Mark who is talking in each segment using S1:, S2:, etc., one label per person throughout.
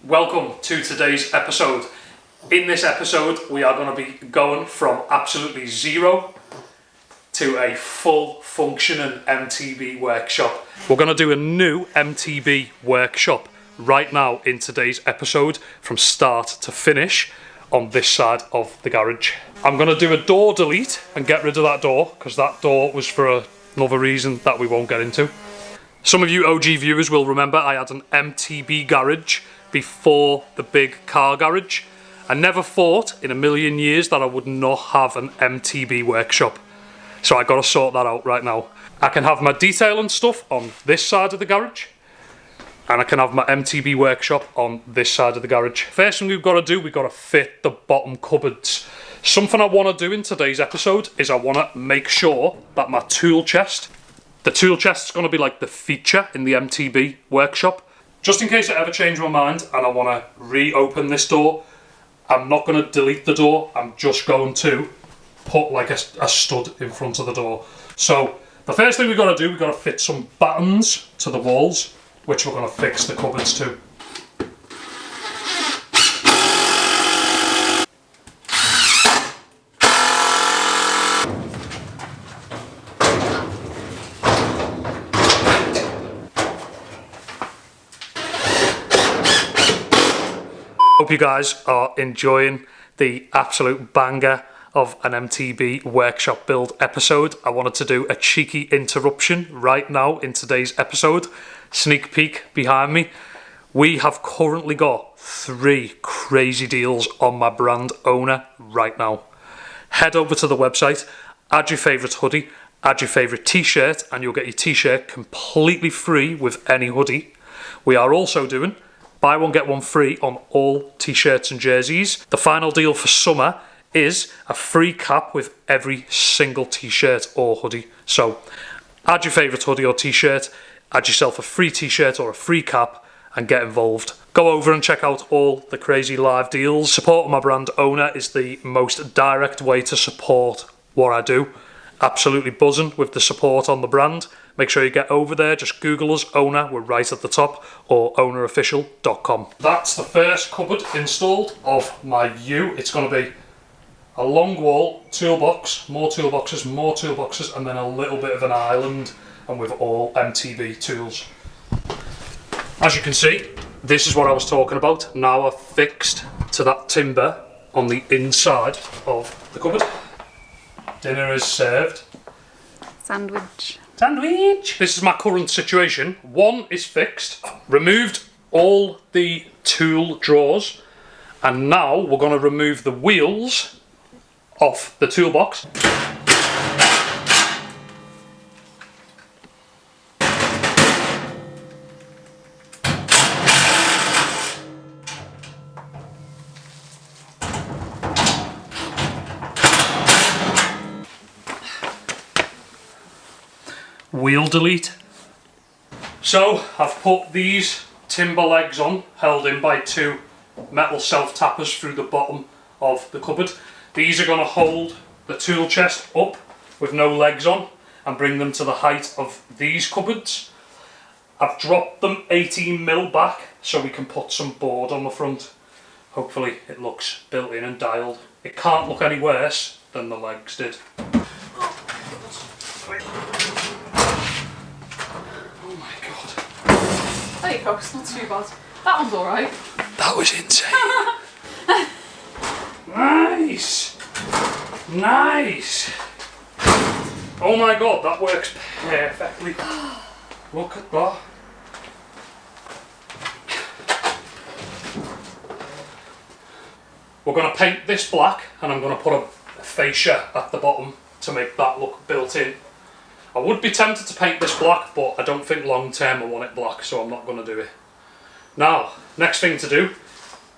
S1: Welcome to today's episode. In this episode, we are going to be going from absolutely zero to a full functioning MTB workshop. We're going to do a new MTB workshop right now in today's episode from start to finish on this side of the garage. I'm going to do a door delete and get rid of that door because that door was for another reason that we won't get into. Some of you OG viewers will remember I had an MTB garage before the big car garage. I never thought in a million years that I would not have an MTB workshop. So I got to sort that out right now. I can have my detailing stuff on this side of the garage, and I can have my MTB workshop on this side of the garage. First thing we've got to do, we've got to fit the bottom cupboards. Something I want to do in today's episode is I want to make sure that my tool chest, the tool chest is going to be like the feature in the MTB workshop. Just in case I ever change my mind and I want to reopen this door, I'm not going to delete the door, I'm just going to put like a stud in front of the door. So the first thing we've got to do, we've got to fit some battens to the walls, which we're going to fix the cupboards to. Hope you guys are enjoying the absolute banger of an MTB workshop build episode. I wanted to do a cheeky interruption right now in today's episode. Sneak peek behind me. We have currently got 3 crazy deals on my brand owner right now. Head over to the website, add your favourite hoodie, add your favourite t-shirt, and you'll get your t-shirt completely free with any hoodie. We are also doing buy one get one free on all t-shirts and jerseys. The final deal for summer is a free cap with every single t-shirt or hoodie. So add your favourite hoodie or t-shirt, add yourself a free t-shirt or a free cap and get involved. Go over and check out all the crazy live deals. Supporting my brand owner is the most direct way to support what I do. Absolutely buzzing with the support on the brand. Make sure you get over there, just Google us, owner, we're right at the top, or ownerofficial.com. That's the first cupboard installed of my U. It's going to be a long wall, toolbox, more toolboxes, and then a little bit of an island, and with all MTB tools. As you can see, this is what I was talking about. Now I've fixed to that timber on the inside of the cupboard. Dinner is served.
S2: Sandwich.
S1: This is my current situation. One is fixed, removed all the tool drawers, and now we're going to remove the wheels off the toolbox. Wheel delete. So I've put these timber legs on, held in by 2 metal self-tappers through the bottom of the cupboard. These are going to hold the tool chest up with no legs on and bring them to the height of these cupboards. I've dropped them 18mm back so we can put some board on the front. Hopefully it looks built in and dialed. It can't look any worse than the legs did.
S2: There you go, it's not too bad. That one's alright.
S1: That was insane. Nice. Oh my god, that works perfectly. Look at that. We're going to paint this black and I'm going to put a fascia at the bottom to make that look built in. I would be tempted to paint this black, but I don't think long term I want it black, so I'm not going to do it. Now, next thing to do,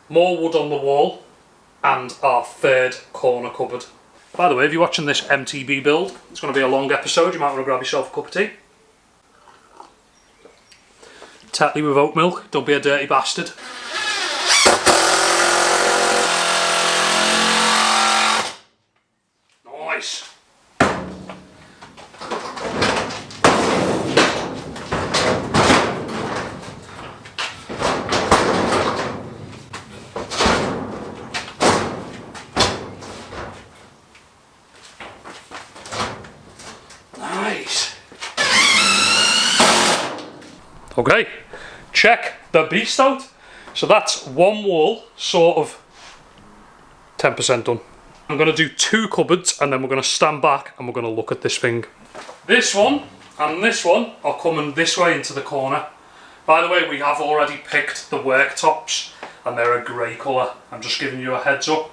S1: more wood on the wall and our 3rd corner cupboard. By the way, if you're watching this MTB build, it's going to be a long episode, you might want to grab yourself a cup of tea. Tetley with oat milk, don't be a dirty bastard. Nice. Okay, check the beast out. So that's one wall, sort of 10% done. I'm going to do 2 cupboards and then we're going to stand back and we're going to look at this thing. This one and this one are coming this way into the corner. By the way, we have already picked the worktops and they're a grey colour. I'm just giving you a heads up.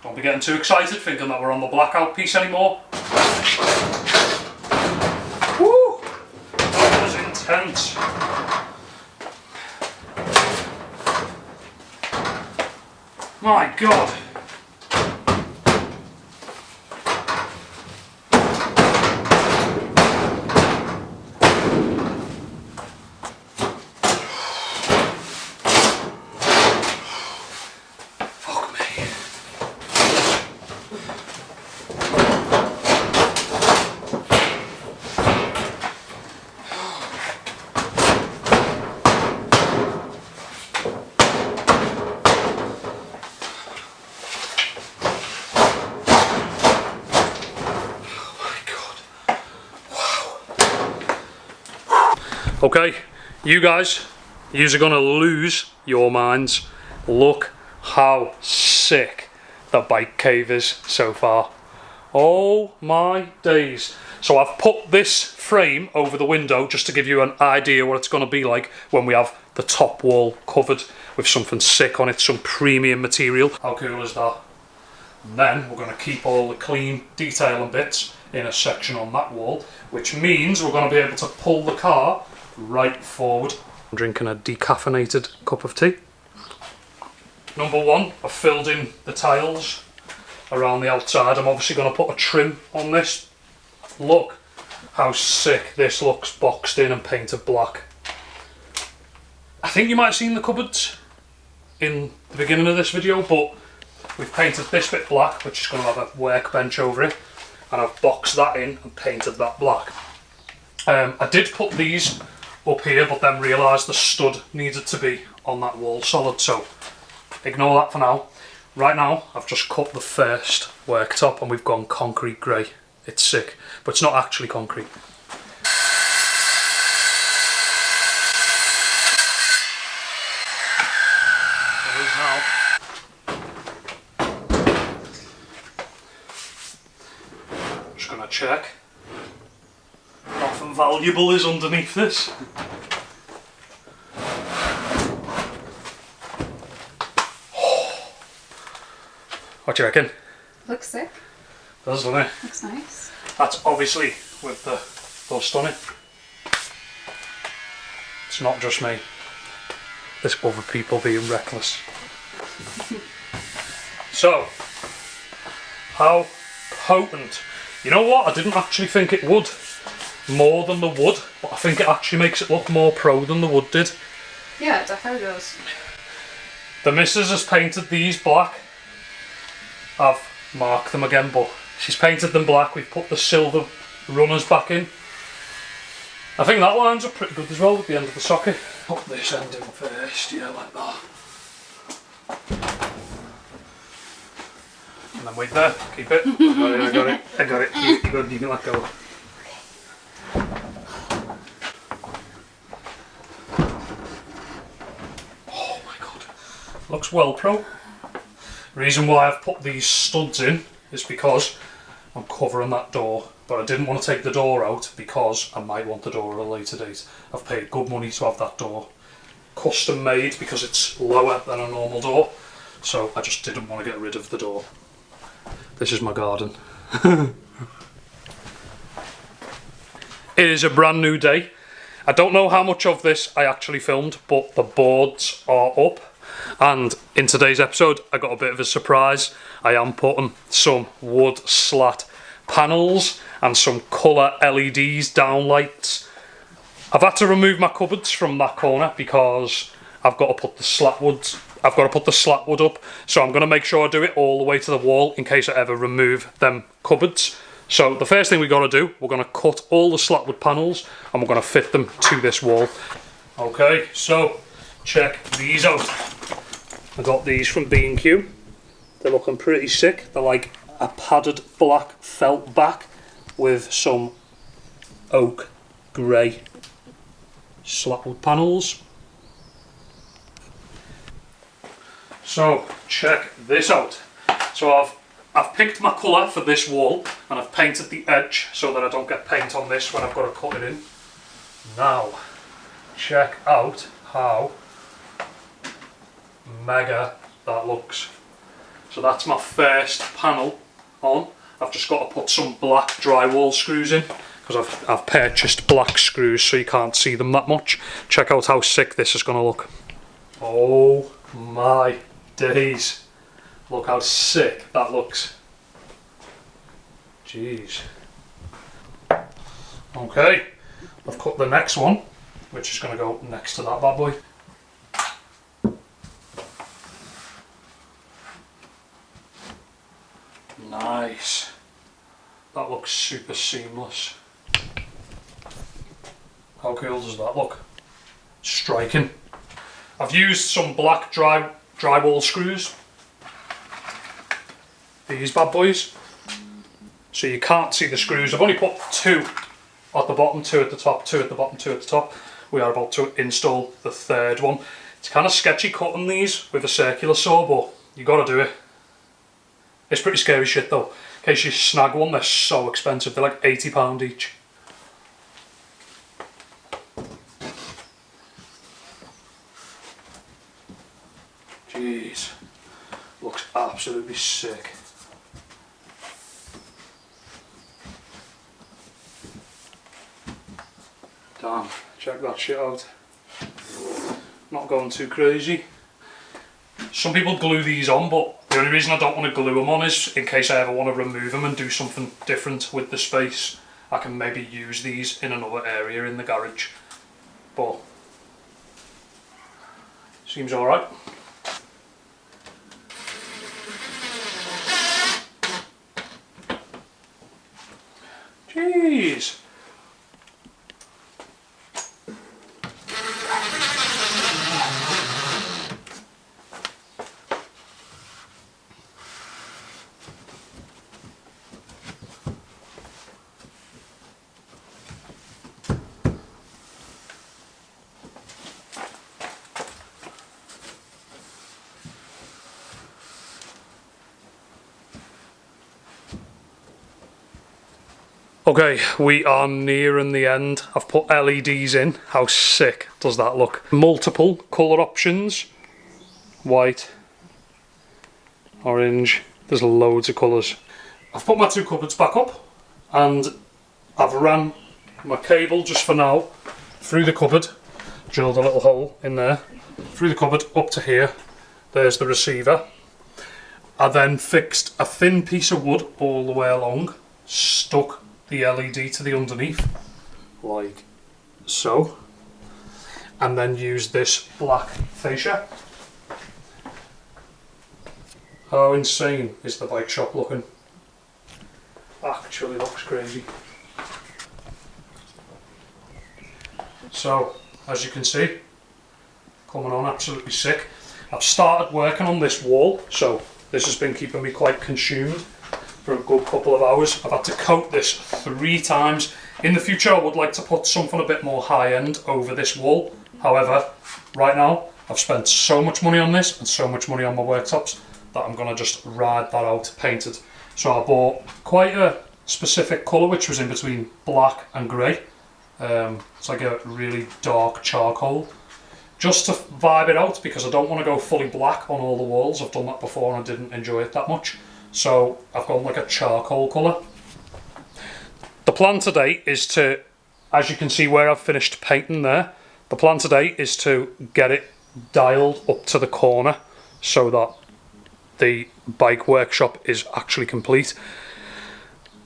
S1: Don't be getting too excited thinking that we're on the blackout piece anymore. Woo! That was intense. My God. Okay, you guys, you're gonna lose your minds. Look how sick the bike cave is so far. Oh my days. So I've put this frame over the window just to give you an idea what it's gonna be like when we have the top wall covered with something sick on it, some premium material. How cool is that? And then we're gonna keep all the clean detail and bits in a section on that wall, which means we're gonna be able to pull the car right forward. I'm drinking a decaffeinated cup of tea. Number 1, I've filled in the tiles around the outside. I'm obviously going to put a trim on this. Look how sick this looks, boxed in and painted black. I think you might have seen the cupboards in the beginning of this video, but we've painted this bit black, which is going to have a workbench over it, and I've boxed that in and painted that black. I did put these up here, but then realised the stud needed to be on that wall solid, so ignore that for now. Right now I've just cut the first worktop and we've gone concrete grey. It's sick, but it's not actually concrete. It is now. Just gonna check nothing valuable is underneath this. What do you reckon?
S2: Looks sick.
S1: Does, doesn't it?
S2: Looks nice.
S1: That's obviously with the dust on it. It's not just me. There's other people being reckless. So, how potent. You know what? I didn't actually think it would. More than the wood, but I think it actually makes it look more pro than the wood did.
S2: Yeah, it definitely does.
S1: The missus has painted these black. I've marked them again, but she's painted them black. We've put the silver runners back in. I think that lines up pretty good as well with the end of the socket. Put this end in first, yeah, like that. And then wait there, keep it. I got it. You can let go. Oh my God. Looks well pro. Reason why I've put these studs in is because I'm covering that door, but I didn't want to take the door out because I might want the door at a later date. I've paid good money to have that door custom made because it's lower than a normal door, so I just didn't want to get rid of the door. This is my garden. It is a brand new day. I don't know how much of this I actually filmed, but the boards are up. And in today's episode, I got a bit of a surprise. I am putting some wood slat panels and some colour LEDs downlights. I've had to remove my cupboards from that corner because I've got to put the slat wood up. So I'm going to make sure I do it all the way to the wall in case I ever remove them cupboards. So the first thing we got to do, we're going to cut all the slat wood panels and we're going to fit them to this wall. Okay, so check these out. I got these from B&Q. They're looking pretty sick. They're like a padded black felt back with some oak grey slat wood panels. So check this out. So I've picked my colour for this wall and I've painted the edge so that I don't get paint on this when I've got to cut it in. Now check out how mega that looks. So that's my first panel on. I've just got to put some black drywall screws in because I've purchased black screws so you can't see them that much. Check out how sick this is going to look. Oh my days. Look how sick that looks. Jeez. Okay, I've cut the next one, which is going to go next to that bad boy. Nice. That looks super seamless. How cool does that look? Striking. I've used some black drywall screws. These bad boys. So you can't see the screws. I've only put 2 at the bottom, 2 at the top, 2 at the bottom, 2 at the top. We are about to install the third one. It's kind of sketchy cutting these with a circular saw, but you got to do it. It's pretty scary shit though. In case you snag one, they're so expensive. They're like £80 each. Jeez. Looks absolutely sick. Damn, check that shit out. Not going too crazy. Some people glue these on, but the only reason I don't want to glue them on is in case I ever want to remove them and do something different with the space. I can maybe use these in another area in the garage. But seems alright. Jeez. Okay, we are nearing the end. I've put LEDs in. How sick does that look? Multiple colour options. White, orange, there's loads of colours. I've put my 2 cupboards back up and I've ran my cable just for now through the cupboard, drilled a little hole in there, through the cupboard up to here. There's the receiver. I then fixed a thin piece of wood all the way along, stuck the LED to the underneath, like so, and then use this black fascia. How insane is the bike shop looking? Actually looks crazy. So, as you can see, coming on absolutely sick. I've started working on this wall, so this has been keeping me quite consumed for a good couple of hours. I've had to coat this 3 times. In the future I would like to put something a bit more high-end over this wall. However, right now I've spent so much money on this and so much money on my worktops that I'm going to just ride that out painted. So I bought quite a specific colour which was in between black and grey. It's like a really dark charcoal. Just to vibe it out because I don't want to go fully black on all the walls. I've done that before and I didn't enjoy it that much. So I've gone like a charcoal colour. The plan today is to, as you can see where I've finished painting there, the plan today is to get it dialed up to the corner so that the bike workshop is actually complete.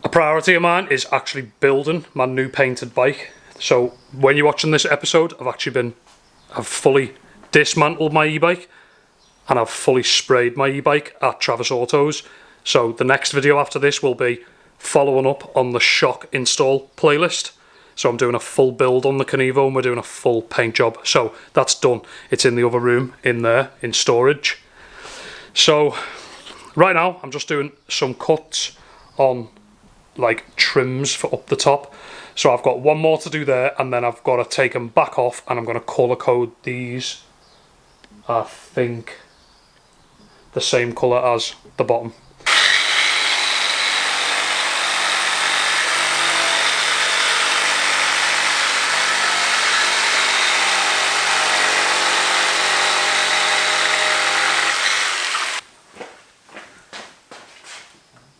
S1: A priority of mine is actually building my new painted bike. So when you're watching this episode, I've fully dismantled my e-bike and I've fully sprayed my e-bike at Travis Autos. So the next video after this will be following up on the shock install playlist. So I'm doing a full build on the Canevo and we're doing a full paint job. So that's done. It's in the other room in there in storage. So right now I'm just doing some cuts on like trims for up the top. So I've got one more to do there, and then I've got to take them back off, and I'm going to colour code these, I think, the same colour as the bottom.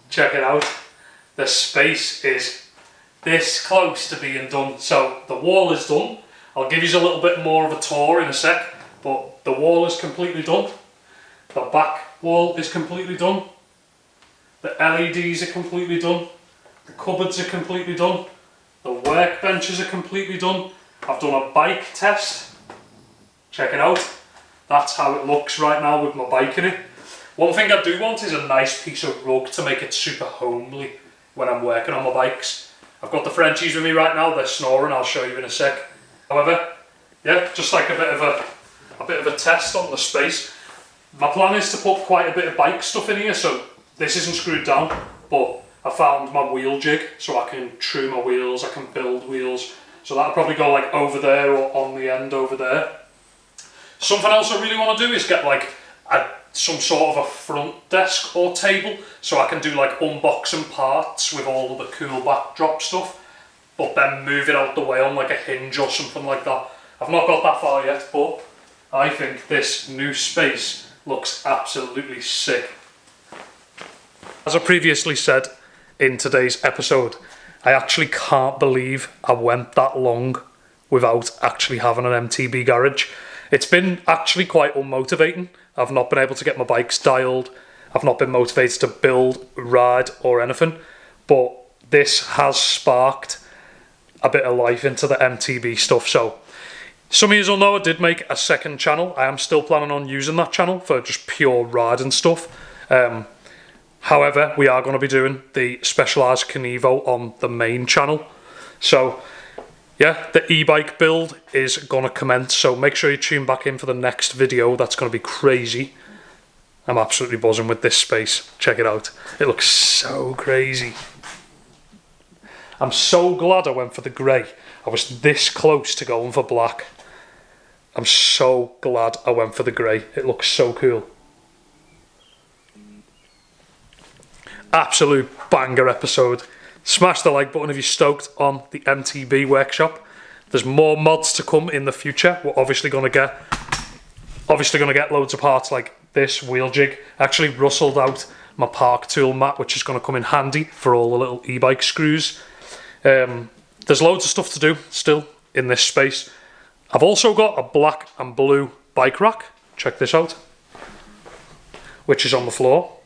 S1: Check it out. The space is this close to being done. So the wall is done. I'll give you a little bit more of a tour in a sec, but the wall is completely done. The back wall is completely done. The LEDs are completely done. The cupboards are completely done. The workbenches are completely done. I've done a bike test. Check it out. That's how it looks right now with my bike in it. One thing I do want is a nice piece of rug to make it super homely when I'm working on my bikes. I've got the Frenchies with me right now, they're snoring, I'll show you in a sec. However, yeah, just like a bit of a test on the space. My plan is to put quite a bit of bike stuff in here, so this isn't screwed down, but I found my wheel jig, so I can trim my wheels, I can build wheels. So that'll probably go like over there or on the end over there. Something else I really want to do is get like some sort of a front desk or table, so I can do like unboxing parts with all of the cool backdrop stuff, but then move it out the way on like a hinge or something like that. I've not got that far yet, but I think this new space looks absolutely sick. As I previously said in today's episode, I actually can't believe I went that long without actually having an MTB garage. It's been actually quite unmotivating. I've not been able to get my bikes dialed. I've not been motivated to build, ride or anything. But this has sparked a bit of life into the MTB stuff. So some of you will know I did make a second channel. I am still planning on using that channel for just pure riding stuff. However, we are going to be doing the Specialized Kenevo on the main channel. So yeah, the e-bike build is going to commence, so make sure you tune back in for the next video. That's going to be crazy. I'm absolutely buzzing with this space. Check it out. It looks so crazy. I'm so glad I went for the grey. I was this close to going for black. I'm so glad I went for the grey. It looks so cool. Absolute banger episode. Smash the like button if you're stoked on the MTB workshop. There's more mods to come in the future. We're obviously gonna get loads of parts like this wheel jig. I actually rustled out my park tool mat, which is gonna come in handy for all the little e-bike screws. There's loads of stuff to do still in this space. I've also got a black and blue bike rack. Check this out, which is on the floor.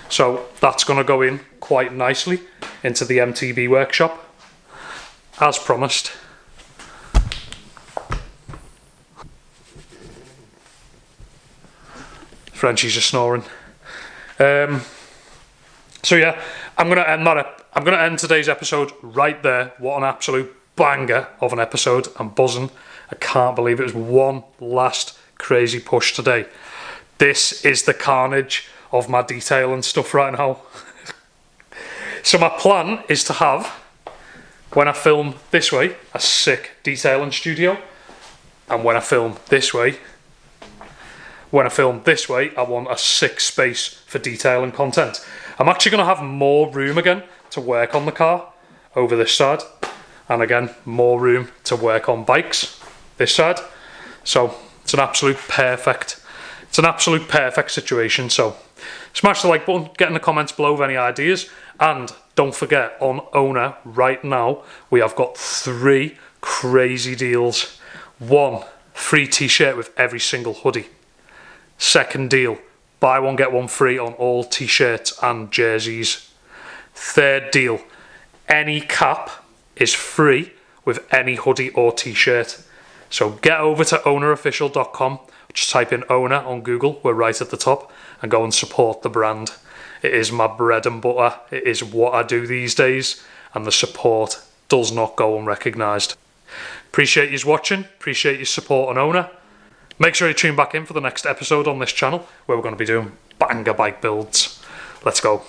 S1: So that's going to go in quite nicely into the MTB workshop, as promised. Frenchies are snoring. So yeah, I'm going to end today's episode right there. What an absolute banger of an episode. I'm buzzing. I can't believe it was one last crazy push today. This is the carnage of my detail and stuff right now. So my plan is to have, when I film this way, a sick detailing studio, and when I film this way, I want a sick space for detailing content. I'm actually going to have more room again to work on the car over this side, and again more room to work on bikes this side. So it's an absolute perfect situation. So smash the like button, get in the comments below with any ideas, and don't forget, on Owner right now we have got 3 crazy deals. 1, free t-shirt with every single hoodie. Second deal, buy one get one free on all t-shirts and jerseys. Third deal, any cap is free with any hoodie or t-shirt. So get over to ownerofficial.com, just type in Owner on Google, we're right at the top, and go and support the brand. It is my bread and butter, it is what I do these days, and the support does not go unrecognised. Appreciate you watching, appreciate your support on Owner. Make sure you tune back in for the next episode on this channel, where we're going to be doing banger bike builds. Let's go.